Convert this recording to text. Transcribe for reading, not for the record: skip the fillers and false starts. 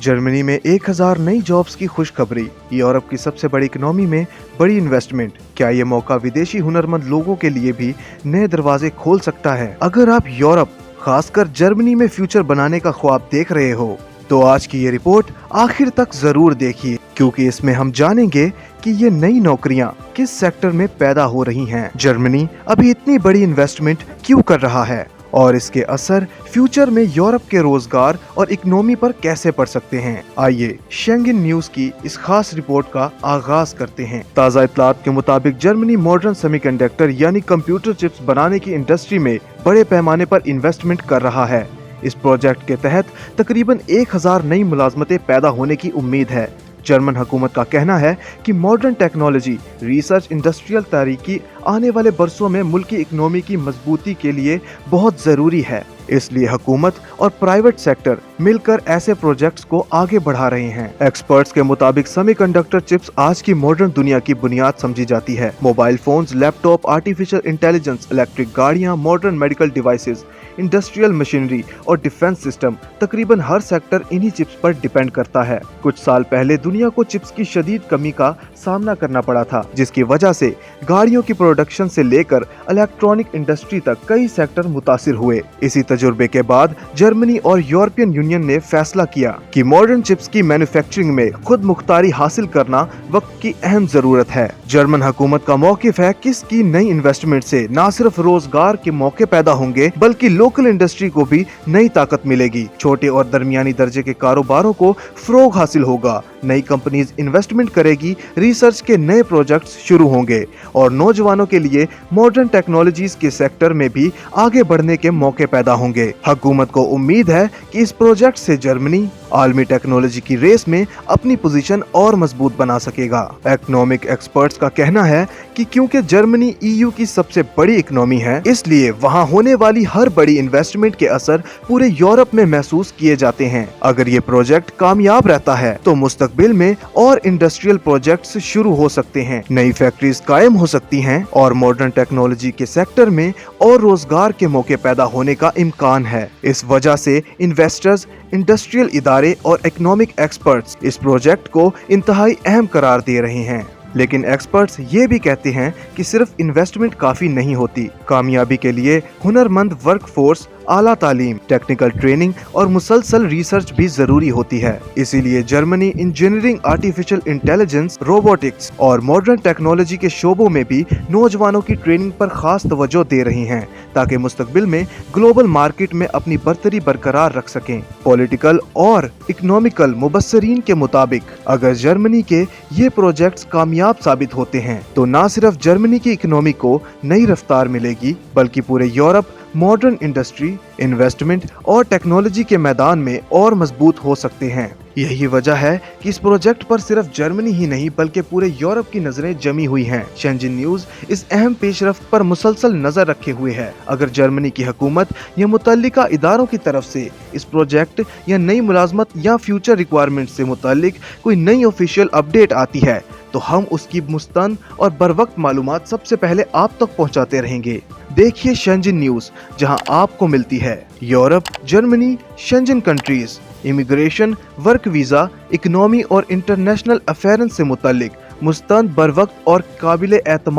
Germany में 1000 नई jobs की खुशखबरी। यूरोप की सबसे बड़ी इकोनॉमी में बड़ी इन्वेस्टमेंट। क्या ये मौका विदेशी हुनरमंद लोगों के लिए भी नए दरवाजे खोल सकता है? अगर आप यूरोप, खासकर जर्मनी में फ्यूचर बनाने का ख्वाब देख रहे हो, तो आज की ये रिपोर्ट आखिर तक जरूर देखिए, क्योंकि इसमें हम जानेंगे कि ये नई नौकरियां किस सेक्टर में पैदा हो रही हैं। जर्मनी अभी इतनी बड़ी इन्वेस्टमेंट क्यों कर रहा है और इसके असर फ्यूचर में यूरोप के रोजगार और इकोनॉमी पर कैसे पड़ सकते हैं। आइए शेंगेन न्यूज की इस खास रिपोर्ट का आगाज करते हैं। ताज़ा इत्तलात के मुताबिक जर्मनी मॉडर्न सेमीकंडक्टर यानी कंप्यूटर चिप्स बनाने की इंडस्ट्री में बड़े पैमाने पर इन्वेस्टमेंट कर रहा है। इस प्रोजेक्ट के तहत तकरीबन 1000 नई मुलाजमतें पैदा होने की उम्मीद है। जर्मन हुकूमत का कहना है कि मॉडर्न टेक्नोलॉजी, रिसर्च, इंडस्ट्रियल तरीकी आने वाले बरसों में मुल्क की इकोनॉमी की मजबूती के लिए बहुत जरूरी है। इसलिए हुकूमत और प्राइवेट सेक्टर मिलकर ऐसे प्रोजेक्ट्स को आगे बढ़ा रहे हैं। एक्सपर्ट्स के मुताबिक सेमीकंडक्टर चिप्स आज की मॉडर्न दुनिया की बुनियाद समझी जाती है। Mobile phones, laptop, artificial intelligence, electric गाड़ियां, modern medical devices, industrial machinery और डिफेंस सिस्टम, तकरीबन हर सेक्टर इन्हीं चिप्स पर डिपेंड करता है। कुछ साल पहले दुनिया को चिप्स की शदीद कमी का सामना करना पड़ा था, जिसकी वजह से गाड़ियों की प्रोडक्शन से लेकर इलेक्ट्रॉनिक इंडस्ट्री तक कई सेक्टर मुतासिर हुए। इसी तजुर्बे के बाद जर्मनी और यूरोपियन यूनियन ने फैसला किया कि मॉडर्न चिप्स की मैन्युफैक्चरिंग में खुद मुख्तारी हासिल करना वक्त की अहम जरूरत है। जर्मन हुकूमत का मौकिफ है कि इसकी नई इन्वेस्टमेंट से न सिर्फ रोजगार के मौके पैदा होंगे, बल्कि लोकल इंडस्ट्री को भी नई ताकत मिलेगी। छोटे और दरमियानी दर्जे के कारोबारों को फरोग हासिल होगा, नई कंपनीज इन्वेस्टमेंट करेगी, रिसर्च के नए प्रोजेक्ट्स शुरू होंगे और नौजवानों के लिए मॉडर्न टेक्नोलॉजीज के सेक्टर में भी आगे बढ़ने के मौके पैदा होंगे। हुकूमत को उम्मीद है कि इस प्रोजेक्ट से जर्मनी आलमी टेक्नोलॉजी की रेस में अपनी पोजीशन और मजबूत बना सकेगा। इकोनॉमिक एक्सपर्ट्स का कहना है कि क्योंकि जर्मनी ईयू की सबसे बड़ी इकोनॉमी है, इसलिए वहां होने वाली हर बड़ी इन्वेस्टमेंट के असर पूरे यूरोप में महसूस किए जाते हैं। अगर ये प्रोजेक्ट कामयाब रहता है तो मुस्तकबिल में और इंडस्ट्रियल प्रोजेक्ट्स शुरू हो सकते हैं, नई फैक्ट्रीज कायम हो सकती हैं और मॉडर्न टेक्नोलॉजी के सेक्टर में और रोजगार के मौके पैदा होने का इम्कान है। इस वजह से इन्वेस्टर्स, इंडस्ट्रियल इदारे और इकोनॉमिक एक्सपर्ट्स इस प्रोजेक्ट को इंतहाई अहम करार दे रहे हैं। लेकिन एक्सपर्ट्स ये भी कहते हैं कि सिर्फ इन्वेस्टमेंट काफी नहीं होती। कामयाबी के लिए हुनरमंद वर्कफोर्स, आला तालीम, टेक्निकल ट्रेनिंग और मुसलसल रिसर्च भी जरूरी होती है। इसीलिए Germany engineering, artificial intelligence, robotics और मॉडर्न टेक्नोलॉजी के शोबों में भी नौजवानों की ट्रेनिंग पर खास तवज्जो दे रही हैं, ताकि मुस्तकबिल में ग्लोबल मार्केट में अपनी बर्तरी बरकरार रख सकें। पॉलिटिकल और इकोनॉमिकल मुबस्सरीन के मुताबिक अगर जर्मनी के ये प्रोजेक्ट्स कामयाब साबित होते हैं तो न सिर्फ जर्मनी की इकोनॉमी को नई रफ्तार मिलेगी, बल्कि पूरे यूरोप मॉडर्न इंडस्ट्री, इन्वेस्टमेंट और टेक्नोलॉजी के मैदान में और मजबूत हो सकते हैं। यही वजह है कि इस प्रोजेक्ट पर सिर्फ जर्मनी ही नहीं बल्कि पूरे यूरोप की नजरें जमी हुई हैं। शेंगेन न्यूज इस अहम पेशरफ्त पर मुसलसल नजर रखे हुए है। अगर जर्मनी की हुकूमत या मुतल्लिका इदारों की तरफ से इस प्रोजेक्ट या नई मुलाजमत या फ्यूचर रिक्वायरमेंट से मुताल्लिक कोई नई ऑफिशियल अपडेट आती है तो हम उसकी मुस्तन और बरवक्त मालूमात सबसे पहले आप तक पहुंचाते रहेंगे। देखिए शेंगेन न्यूज, जहां आपको मिलती है Europe, Germany, Schengen countries, immigration, work visa, economy और इंटरनेशनल अफेयर्स से मुताल्लिक मुस्तंद, बरवक्त और काबिल एतमाद